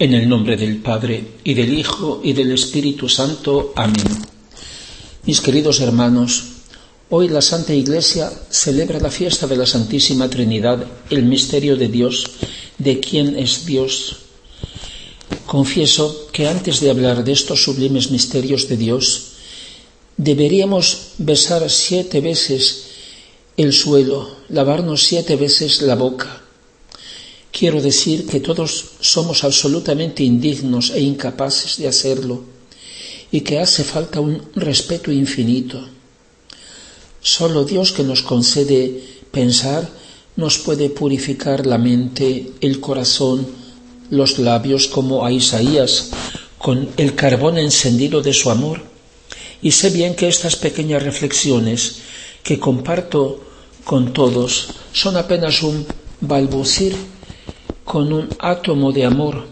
En el nombre del Padre, y del Hijo, y del Espíritu Santo. Amén. Mis queridos hermanos, hoy la Santa Iglesia celebra la fiesta de la Santísima Trinidad, el misterio de Dios, de quién es Dios. Confieso que antes de hablar de estos sublimes misterios de Dios, deberíamos besar 7 veces el suelo, lavarnos 7 veces la boca. Quiero decir que todos somos absolutamente indignos e incapaces de hacerlo y que hace falta un respeto infinito. Solo Dios, que nos concede pensar, nos puede purificar la mente, el corazón, los labios, como a Isaías, con el carbón encendido de su amor. Y sé bien que estas pequeñas reflexiones que comparto con todos son apenas un balbucir con un átomo de amor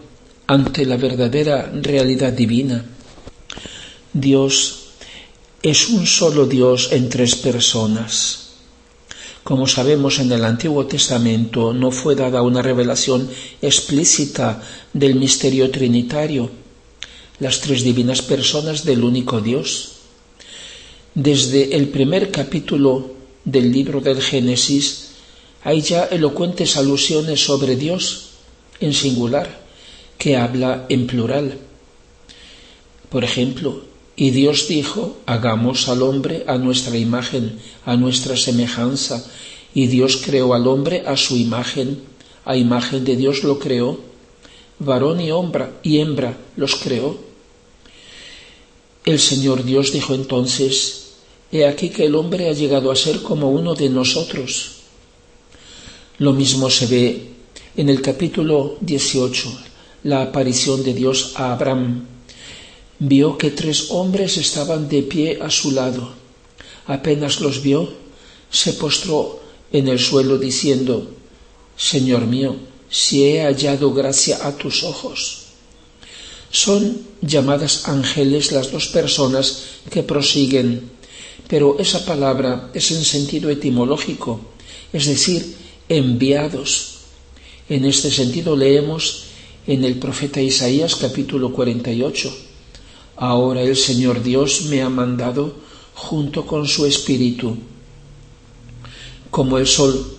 ante la verdadera realidad divina. Dios es un solo Dios en 3 personas. Como sabemos, en el Antiguo Testamento no fue dada una revelación explícita del misterio trinitario, las 3 divinas personas del único Dios. Desde el primer capítulo del libro del Génesis hay ya elocuentes alusiones sobre Dios en singular, que habla en plural. Por ejemplo, y Dios dijo: hagamos al hombre a nuestra imagen, a nuestra semejanza. Y Dios creó al hombre a su imagen, a imagen de Dios lo creó, varón y hembra los creó. El Señor Dios dijo entonces: he aquí que el hombre ha llegado a ser como uno de nosotros. Lo mismo se ve en el capítulo 18, la aparición de Dios a Abraham. Vio que 3 hombres estaban de pie a su lado. Apenas los vio, se postró en el suelo diciendo: Señor mío, si he hallado gracia a tus ojos. Son llamadas ángeles las 2 personas que prosiguen, pero esa palabra es en sentido etimológico, es decir, enviados. En este sentido leemos en el profeta Isaías capítulo 48: ahora el Señor Dios me ha mandado junto con su Espíritu. Como el sol,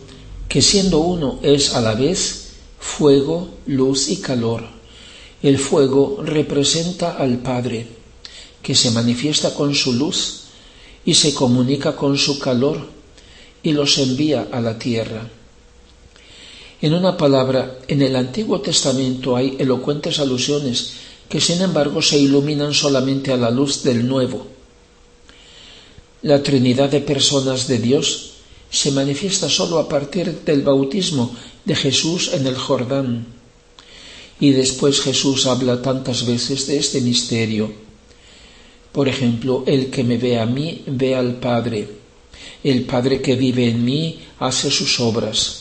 que siendo uno es a la vez fuego, luz y calor. El fuego representa al Padre, que se manifiesta con su luz y se comunica con su calor y los envía a la tierra. En una palabra, en el Antiguo Testamento hay elocuentes alusiones que sin embargo se iluminan solamente a la luz del Nuevo. La Trinidad de personas de Dios se manifiesta solo a partir del bautismo de Jesús en el Jordán. Y después Jesús habla tantas veces de este misterio. Por ejemplo, el que me ve a mí, ve al Padre. El Padre que vive en mí hace sus obras.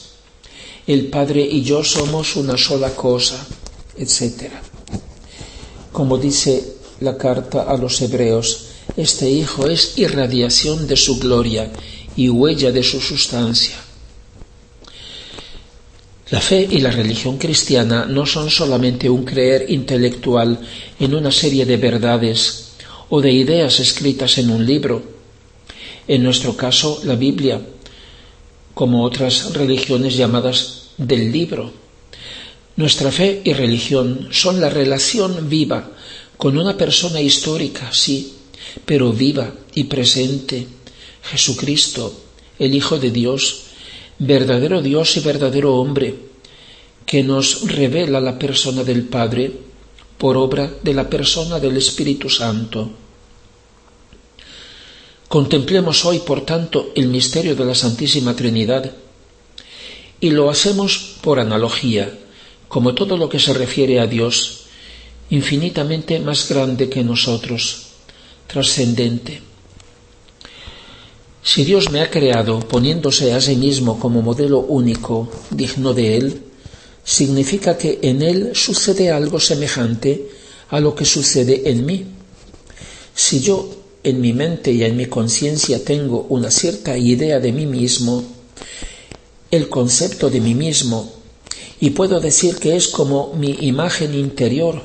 El Padre y yo somos una sola cosa, etc. Como dice la carta a los Hebreos, este Hijo es irradiación de su gloria y huella de su sustancia. La fe y la religión cristiana no son solamente un creer intelectual en una serie de verdades o de ideas escritas en un libro. En nuestro caso, la Biblia, como otras religiones llamadas del libro. Nuestra fe y religión son la relación viva con una persona histórica, sí, pero viva y presente, Jesucristo, el Hijo de Dios, verdadero Dios y verdadero hombre, que nos revela la persona del Padre por obra de la persona del Espíritu Santo. Contemplemos hoy, por tanto, el misterio de la Santísima Trinidad, y lo hacemos por analogía, como todo lo que se refiere a Dios, infinitamente más grande que nosotros, trascendente. Si Dios me ha creado poniéndose a sí mismo como modelo único, digno de Él, significa que en Él sucede algo semejante a lo que sucede en mí. Si yo en mi mente y en mi conciencia tengo una cierta idea de mí mismo, el concepto de mí mismo y puedo decir que es como mi imagen interior,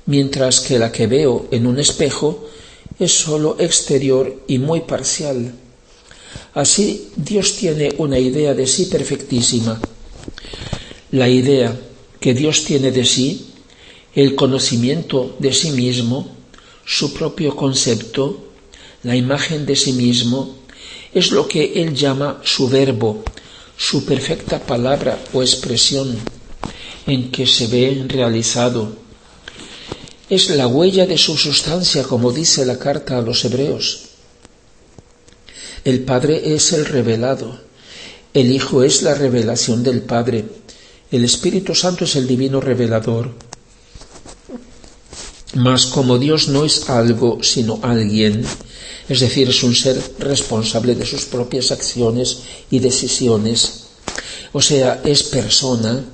mientras que la que veo en un espejo es sólo exterior y muy parcial. Así, Dios tiene una idea de sí perfectísima. La idea que Dios tiene de sí, el conocimiento de sí mismo, su propio concepto, la imagen de sí mismo, es lo que Él llama su verbo, su perfecta palabra o expresión, en que se ve realizado. Es la huella de su sustancia, como dice la carta a los Hebreos. El Padre es el revelado, el Hijo es la revelación del Padre, el Espíritu Santo es el divino revelador. Mas como Dios no es algo sino alguien, es decir, es un ser responsable de sus propias acciones y decisiones, o sea, es persona,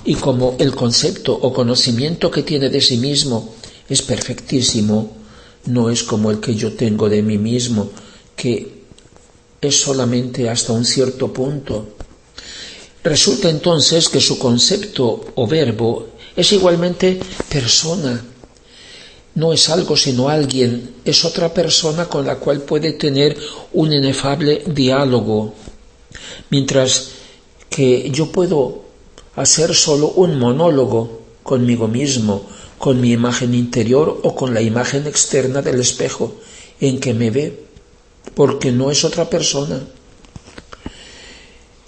y como el concepto o conocimiento que tiene de sí mismo es perfectísimo, no es como el que yo tengo de mí mismo, que es solamente hasta un cierto punto. Resulta entonces que su concepto o verbo es igualmente persona. No es algo sino alguien, es otra persona con la cual puede tener un inefable diálogo, mientras que yo puedo hacer solo un monólogo conmigo mismo, con mi imagen interior o con la imagen externa del espejo en que me ve, porque no es otra persona.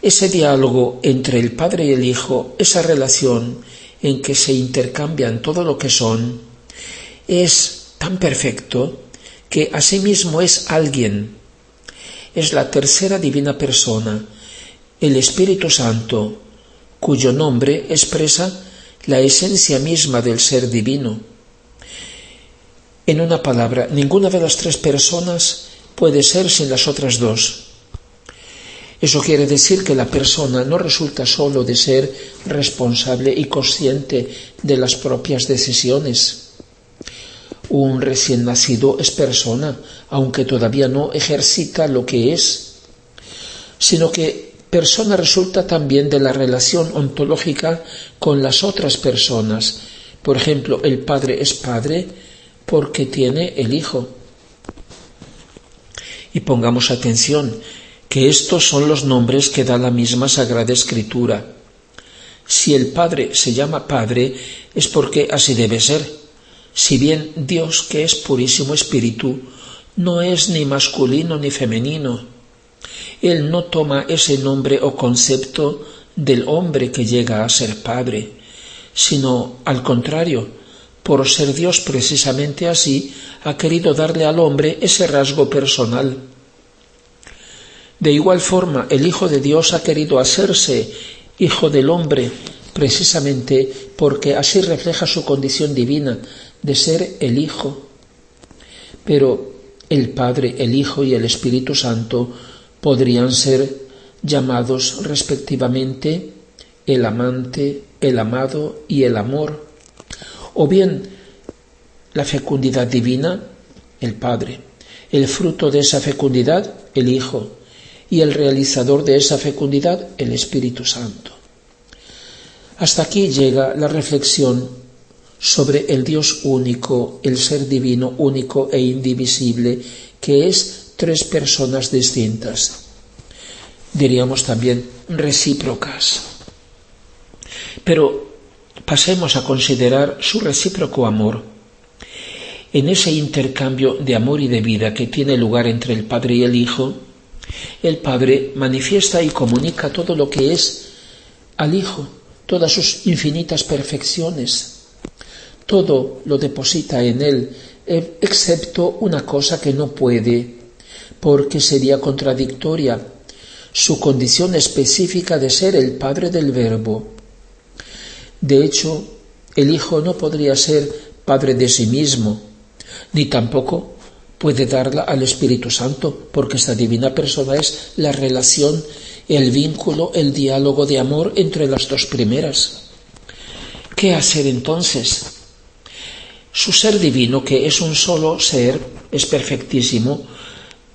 Ese diálogo entre el Padre y el Hijo, esa relación en que se intercambian todo lo que son, es tan perfecto que asimismo es alguien. Es la tercera divina persona, el Espíritu Santo, cuyo nombre expresa la esencia misma del ser divino. En una palabra, ninguna de las tres personas puede ser sin las otras dos. Eso quiere decir que la persona no resulta solo de ser responsable y consciente de las propias decisiones. Un recién nacido es persona, aunque todavía no ejercita lo que es, sino que persona resulta también de la relación ontológica con las otras personas. Por ejemplo, el padre es padre porque tiene el hijo. Y pongamos atención, que estos son los nombres que da la misma Sagrada Escritura. Si el Padre se llama Padre, es porque así debe ser. Si bien Dios, que es purísimo espíritu, no es ni masculino ni femenino, Él no toma ese nombre o concepto del hombre que llega a ser Padre, sino al contrario, por ser Dios precisamente así, ha querido darle al hombre ese rasgo personal. De igual forma, el Hijo de Dios ha querido hacerse Hijo del hombre, precisamente porque así refleja su condición divina de ser el Hijo. Pero el Padre, el Hijo y el Espíritu Santo podrían ser llamados respectivamente el amante, el amado y el amor, o bien la fecundidad divina, el Padre, el fruto de esa fecundidad, el Hijo, y el realizador de esa fecundidad, el Espíritu Santo. Hasta aquí llega la reflexión sobre el Dios único, el ser divino único e indivisible, que es tres personas distintas, diríamos también recíprocas. Pero pasemos a considerar su recíproco amor. En ese intercambio de amor y de vida que tiene lugar entre el Padre y el Hijo, el Padre manifiesta y comunica todo lo que es al Hijo, todas sus infinitas perfecciones. Todo lo deposita en él, excepto una cosa que no puede, porque sería contradictoria, su condición específica de ser el Padre del Verbo. De hecho, el Hijo no podría ser Padre de sí mismo, ni tampoco puede darla al Espíritu Santo, porque esta divina persona es la relación, el vínculo, el diálogo de amor entre las dos primeras. ¿Qué hacer entonces? Su ser divino, que es un solo ser, es perfectísimo,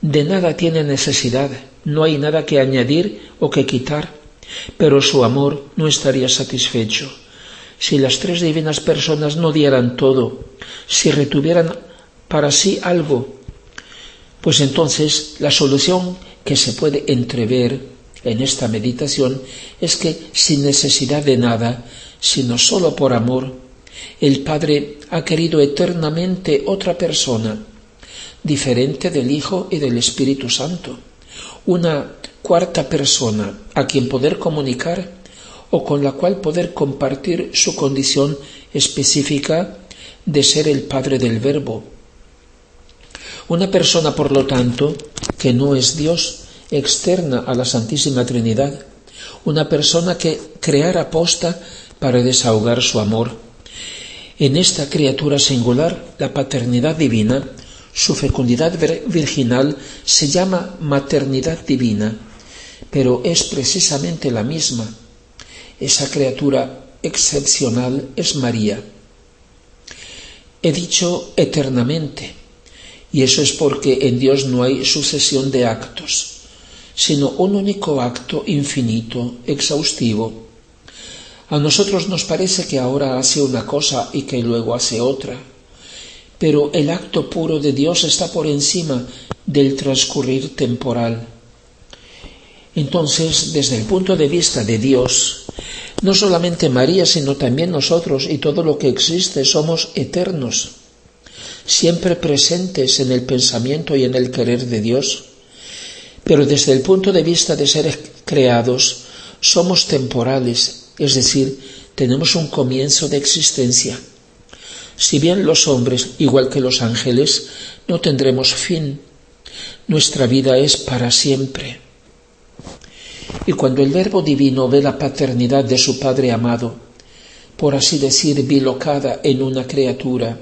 de nada tiene necesidad, no hay nada que añadir o que quitar, Pero su amor no estaría satisfecho. Si las tres divinas personas no dieran todo, si retuvieran para sí algo, pues entonces la solución que se puede entrever en esta meditación es que sin necesidad de nada, sino solo por amor, el Padre ha querido eternamente otra persona, diferente del Hijo y del Espíritu Santo, una cuarta persona a quien poder comunicar o con la cual poder compartir su condición específica de ser el Padre del Verbo. Una persona, por lo tanto, que no es Dios, externa a la Santísima Trinidad, una persona que creara posta para desahogar su amor. En esta criatura singular, la paternidad divina, su fecundidad virginal se llama maternidad divina, pero es precisamente la misma. Esa criatura excepcional es María. He dicho eternamente, y eso es porque en Dios no hay sucesión de actos, sino un único acto infinito, exhaustivo. A nosotros nos parece que ahora hace una cosa y que luego hace otra, pero el acto puro de Dios está por encima del transcurrir temporal. Entonces, desde el punto de vista de Dios, no solamente María, sino también nosotros y todo lo que existe somos eternos, siempre presentes en el pensamiento y en el querer de Dios. Pero desde el punto de vista de seres creados, somos temporales, es decir, tenemos un comienzo de existencia. Si bien los hombres, igual que los ángeles, no tendremos fin, nuestra vida es para siempre. Y cuando el Verbo Divino ve la paternidad de su Padre amado, por así decir, bilocada en una criatura,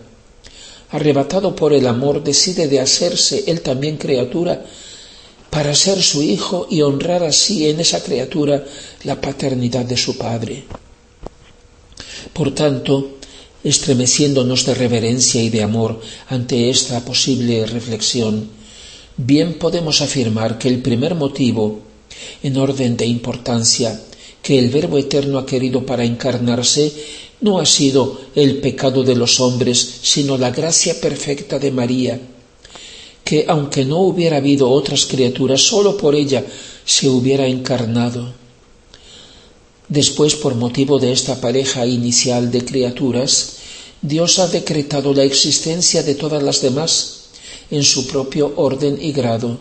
arrebatado por el amor, decide de hacerse él también criatura para ser su hijo y honrar así en esa criatura la paternidad de su Padre. Por tanto, estremeciéndonos de reverencia y de amor ante esta posible reflexión, bien podemos afirmar que el primer motivo, en orden de importancia, que el Verbo Eterno ha querido para encarnarse, no ha sido el pecado de los hombres, sino la gracia perfecta de María, que aunque no hubiera habido otras criaturas, sólo por ella se hubiera encarnado. Después, por motivo de esta pareja inicial de criaturas, Dios ha decretado la existencia de todas las demás en su propio orden y grado.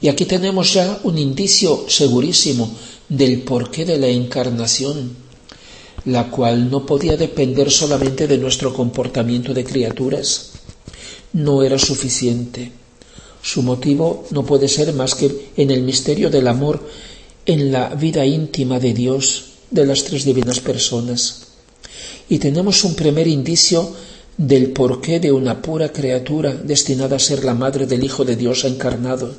Y aquí tenemos ya un indicio segurísimo del porqué de la encarnación, la cual no podía depender solamente de nuestro comportamiento de criaturas. No era suficiente. Su motivo no puede ser más que en el misterio del amor, en la vida íntima de Dios, de las tres divinas personas. Y tenemos un primer indicio del porqué de una pura criatura destinada a ser la madre del Hijo de Dios encarnado.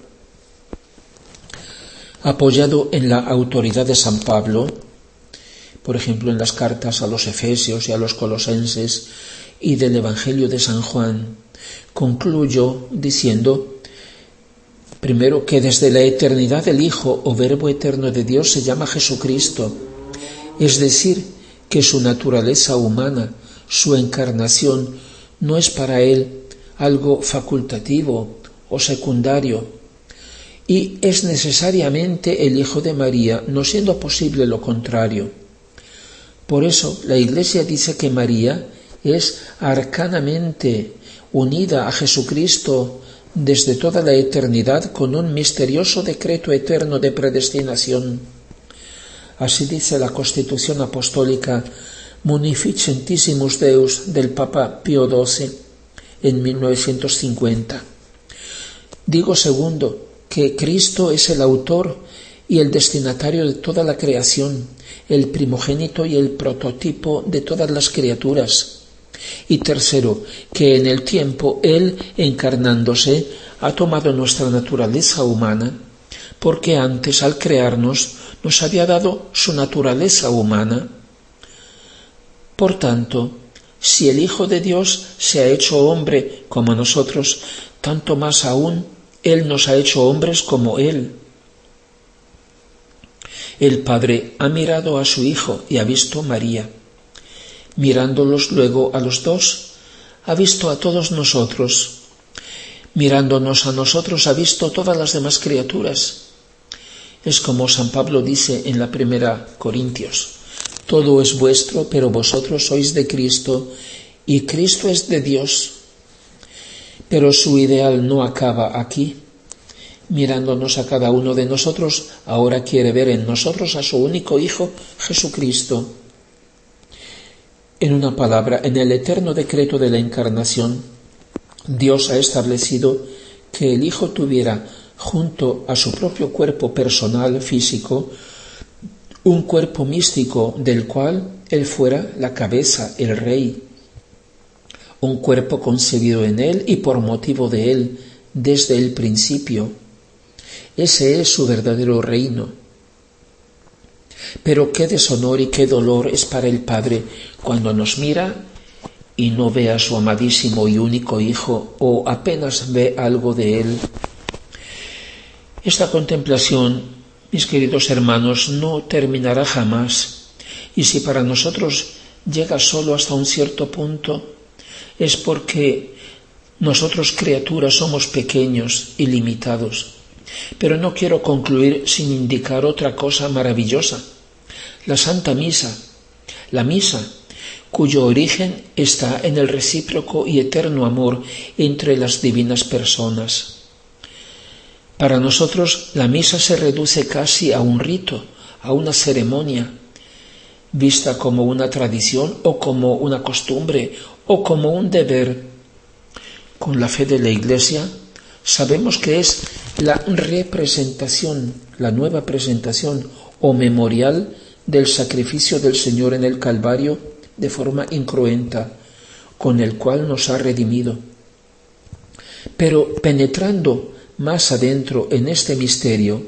Apoyado en la autoridad de San Pablo, por ejemplo en las cartas a los Efesios y a los Colosenses y del Evangelio de San Juan, concluyo diciendo, primero, que desde la eternidad el Hijo o Verbo eterno de Dios se llama Jesucristo, es decir, que su naturaleza humana, su encarnación, no es para él algo facultativo o secundario, y es necesariamente el Hijo de María, no siendo posible lo contrario. Por eso la Iglesia dice que María es arcanamente unida a Jesucristo desde toda la eternidad con un misterioso decreto eterno de predestinación. Así dice la Constitución Apostólica Munificentissimus Deus del Papa Pío XII en 1950. Digo segundo, que Cristo es el autor y el destinatario de toda la creación, el primogénito y el prototipo de todas las criaturas. Y tercero, que en el tiempo Él, encarnándose, ha tomado nuestra naturaleza humana, porque antes, al crearnos, nos había dado su naturaleza humana. Por tanto, si el Hijo de Dios se ha hecho hombre como nosotros, tanto más aún Él nos ha hecho hombres como Él. El Padre ha mirado a su Hijo y ha visto a María. Mirándolos luego a los dos, ha visto a todos nosotros. Mirándonos a nosotros, ha visto todas las demás criaturas. Es como San Pablo dice en la 1 Corintios: todo es vuestro, pero vosotros sois de Cristo, y Cristo es de Dios. Pero su ideal no acaba aquí. Mirándonos a cada uno de nosotros, ahora quiere ver en nosotros a su único Hijo, Jesucristo. En una palabra, en el eterno decreto de la Encarnación, Dios ha establecido que el Hijo tuviera, junto a su propio cuerpo personal, físico, un cuerpo místico del cual Él fuera la cabeza, el Rey. Un cuerpo concebido en Él y por motivo de Él desde el principio. Ese es su verdadero reino. Pero qué deshonor y qué dolor es para el Padre cuando nos mira y no ve a su amadísimo y único Hijo, o apenas ve algo de Él. Esta contemplación, mis queridos hermanos, no terminará jamás, y si para nosotros llega solo hasta un cierto punto, es porque nosotros, criaturas, somos pequeños y limitados. Pero no quiero concluir sin indicar otra cosa maravillosa: la Santa Misa, la Misa, cuyo origen está en el recíproco y eterno amor entre las divinas personas. Para nosotros la Misa se reduce casi a un rito, a una ceremonia, vista como una tradición o como una costumbre o como un deber. Con la fe de la Iglesia sabemos que es la representación, la nueva presentación o memorial del sacrificio del Señor en el Calvario de forma incruenta, con el cual nos ha redimido. Pero penetrando más adentro en este misterio,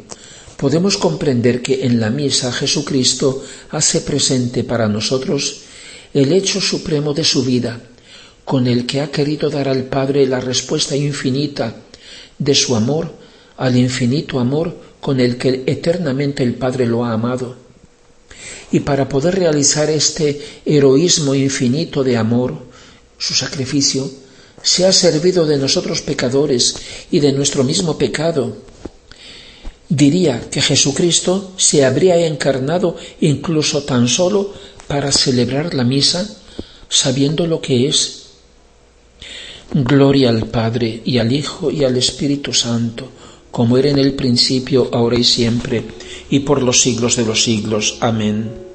podemos comprender que en la misa Jesucristo hace presente para nosotros el hecho supremo de su vida, con el que ha querido dar al Padre la respuesta infinita de su amor al infinito amor con el que eternamente el Padre lo ha amado. Y para poder realizar este heroísmo infinito de amor, su sacrificio, se ha servido de nosotros pecadores y de nuestro mismo pecado. Diría que Jesucristo se habría encarnado incluso tan solo para celebrar la misa, sabiendo lo que es. Gloria al Padre, y al Hijo, y al Espíritu Santo, como era en el principio, ahora y siempre, y por los siglos de los siglos. Amén.